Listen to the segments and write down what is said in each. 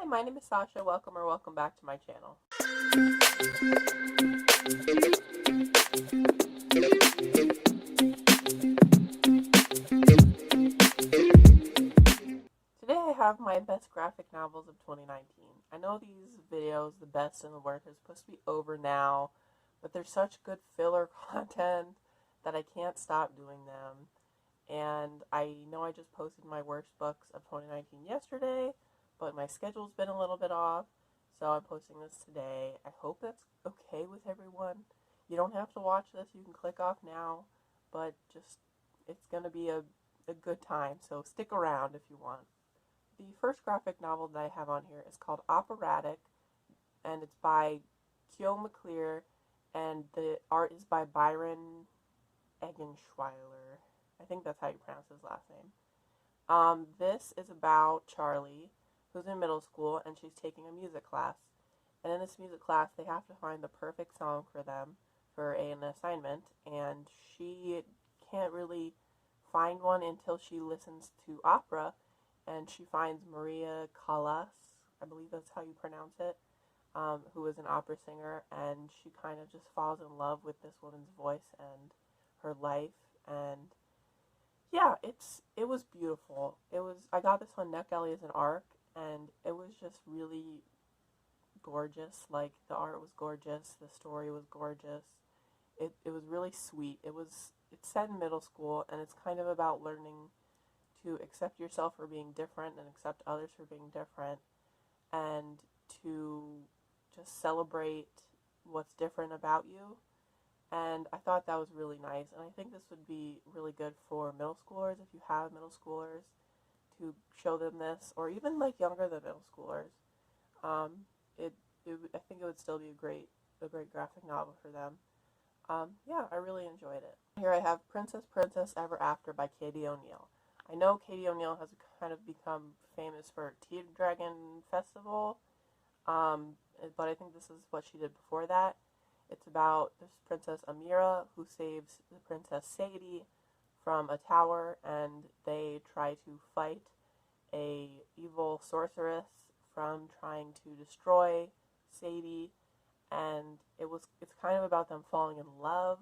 Hi, my name is Sasha. Welcome back to my channel. Today I have my best graphic novels of 2019. I know these videos, the best and the worst, are supposed to be over now, but there's such good filler content that I can't stop doing them. And I know I just posted my worst books of 2019 yesterday, but my schedule's been a little bit off, so I'm posting this today. I hope that's okay with everyone. You don't have to watch this, you can click off now, but just, it's going to be a good time, so stick around if you want. The first graphic novel that I have on here is called Operatic, and it's by Kyo McClear, and the art is by Byron Eggenschweiler. I think that's how you pronounce his last name. This is about Charlie, who's in middle school, and she's taking a music class. And in this music class, they have to find the perfect song for them for an assignment, and she can't really find one until she listens to opera, and she finds Maria Callas, I believe that's how you pronounce it, who is an opera singer, and she kind of just falls in love with this woman's voice and her life, and yeah, it was beautiful. I got this on NetGalley as an ARC, and it was just really gorgeous. Like, the art was gorgeous, the story was gorgeous. It was really sweet. It's set in middle school, and it's kind of about learning to accept yourself for being different and accept others for being different, and to just celebrate what's different about you. And I thought that was really nice, and I think this would be really good for middle schoolers, if you have middle schoolers, to show them this, or even like younger than middle schoolers. Um, I think it would still be a great graphic novel for them. Yeah, I really enjoyed it. Here I have Princess Ever After by Katie O'Neill. I know Katie O'Neill has kind of become famous for Tea Dragon Festival, but I think this is what she did before that. It's about this Princess Amira who saves the Princess Sadie from a tower, and they try to fight a evil sorceress from trying to destroy Sadie, and it's kind of about them falling in love,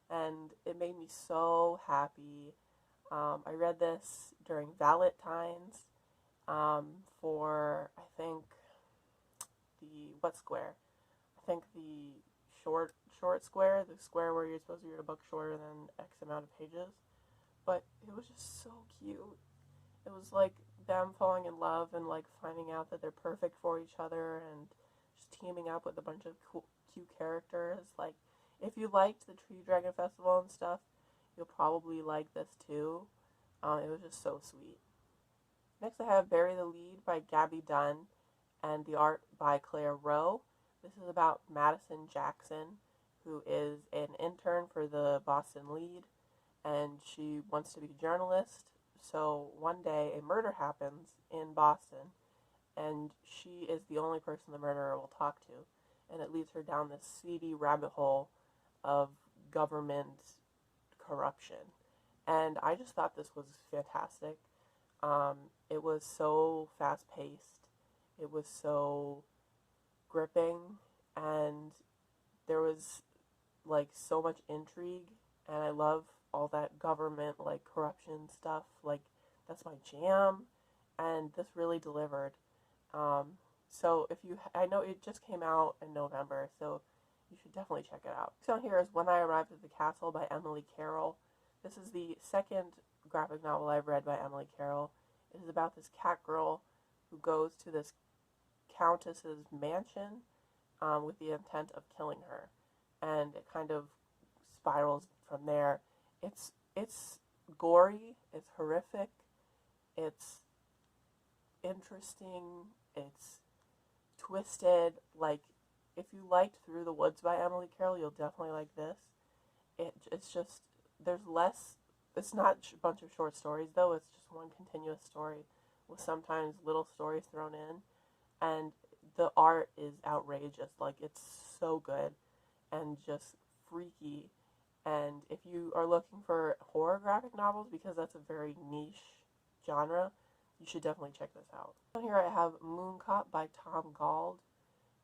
and it made me so happy. I read this during Valentine's for, I think, what square? I think the short square, the square where you're supposed to read a book shorter than X amount of pages. But it was just so cute. It was like them falling in love and like finding out that they're perfect for each other, and just teaming up with a bunch of cute characters. Like, if you liked the Tree Dragon Festival and stuff, you'll probably like this too. It was just so sweet. Next I have Bury the Lead by Gabby Dunn, and the art by Claire Rowe. This is about Madison Jackson, who is an intern for the Boston Lead, and she wants to be a journalist. So one day a murder happens in Boston, and she is the only person the murderer will talk to, and it leads her down this seedy rabbit hole of government corruption. And I just thought this was fantastic. It was so fast-paced. It was so gripping, and there was like so much intrigue, and I love all that government like corruption stuff. Like, that's my jam, and this really delivered. So I know it just came out in November, so you should definitely check it out. So here is When I Arrived at the Castle by Emily Carroll. This is the second graphic novel I've read by Emily Carroll. It is about this cat girl who goes to this countess's mansion with the intent of killing her, and it kind of spirals from there. It's gory, it's horrific, it's interesting, it's twisted. Like, if you liked Through the Woods by Emily Carroll, you'll definitely like this. It's just, there's less, it's not a bunch of short stories though, it's just one continuous story with sometimes little stories thrown in, and the art is outrageous. Like, it's so good and just freaky. And if you are looking for horror graphic novels, because that's a very niche genre, You should definitely check this out. Here I have Moon Cop by Tom Gauld.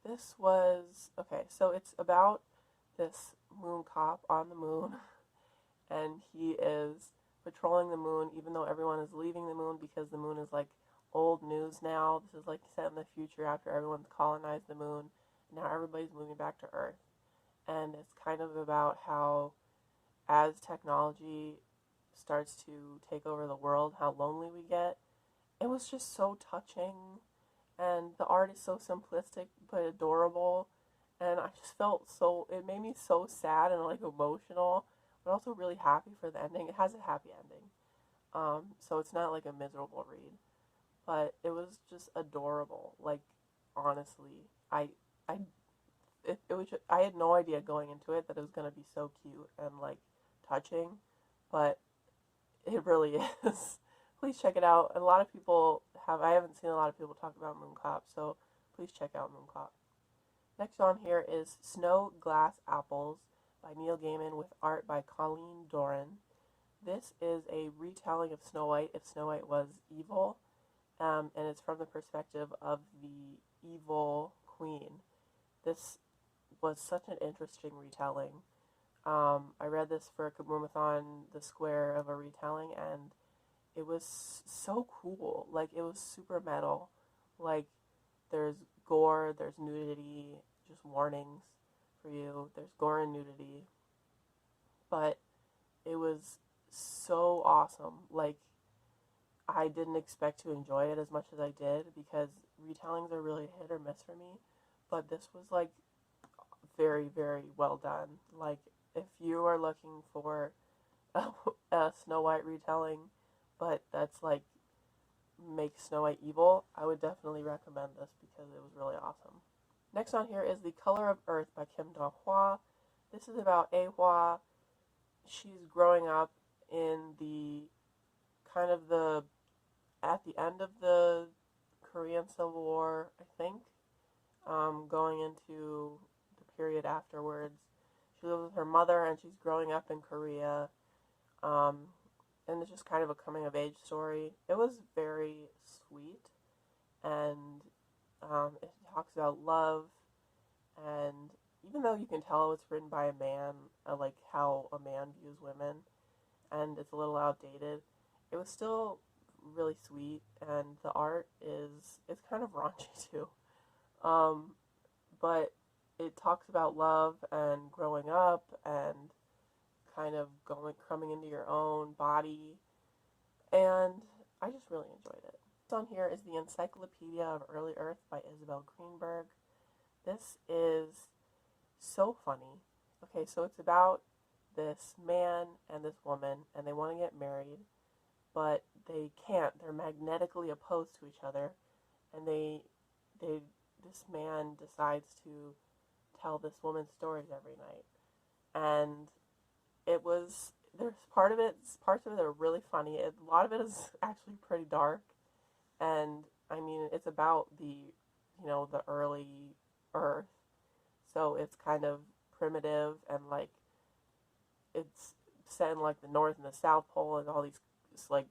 This was, okay, so it's about this moon cop on the moon, and he is patrolling the moon even though everyone is leaving the moon because the moon is like old news now. This is like set in the future after everyone's colonized the moon. Now everybody's moving back to Earth. And it's kind of about how as technology starts to take over the world, how lonely we get. It was just so touching, and the art is so simplistic but adorable, and I just felt so, it made me so sad and like emotional, but also really happy for the ending. It has a happy ending, so it's not like a miserable read, but it was just adorable. Like, honestly, I had no idea going into it that it was going to be so cute and like touching, but it really is. Please check it out. A lot of people I haven't seen a lot of people talk about Moon Cop, so please check out Moon Cop. Next on here is Snow Glass Apples by Neil Gaiman with art by Colleen Doran. This is a retelling of Snow White if Snow White was evil, and it's from the perspective of the evil queen. This was such an interesting retelling. I read this for a Kaboom-a-thon, the square of a retelling, and it was so cool. Like, it was super metal. Like, there's gore, there's nudity, just warnings for you. There's gore and nudity. But it was so awesome. Like, I didn't expect to enjoy it as much as I did because retellings are really hit or miss for me. But this was, like, very, very well done. Like, if you are looking for a Snow White retelling, but that's like makes Snow White evil, I would definitely recommend this because it was really awesome. Next on here is The Color of Earth by Kim Do-hwa. This is about Ahwa. She's growing up in the kind of at the end of the Korean Civil War, I think, going into the period afterwards. She lives with her mother and she's growing up in Korea. And it's just kind of a coming-of-age story. It was very sweet, and it talks about love, and even though you can tell it's written by a man, like how a man views women, and it's a little outdated, it was still really sweet, and the art it's kind of raunchy too. But it talks about love and growing up and kind of coming into your own body, and I just really enjoyed it. This on here is the Encyclopedia of Early Earth by Isabel Greenberg. This is so funny. Okay, so it's about this man and this woman, and they want to get married, but they can't. They're magnetically opposed to each other, and this man decides to tell this woman stories every night, and there's parts of it are really funny. A lot of it is actually pretty dark, and I mean, it's about the early Earth, so it's kind of primitive, and like, it's set in like the North and the South Pole, and all these, like,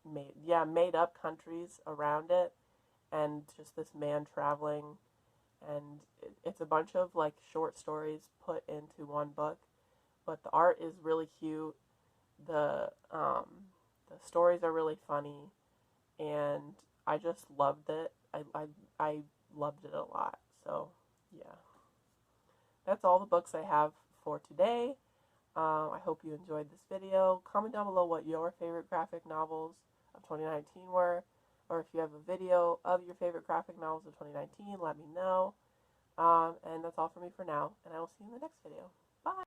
made up countries around it, and just this man traveling, and it's a bunch of like short stories put into one book. But the art is really cute. The stories are really funny, and I just loved it. I loved it a lot. So yeah, that's all the books I have for today. I hope you enjoyed this video. Comment down below what your favorite graphic novels of 2019 were, or if you have a video of your favorite graphic novels of 2019, let me know. And that's all for me for now, and I will see you in the next video. Bye!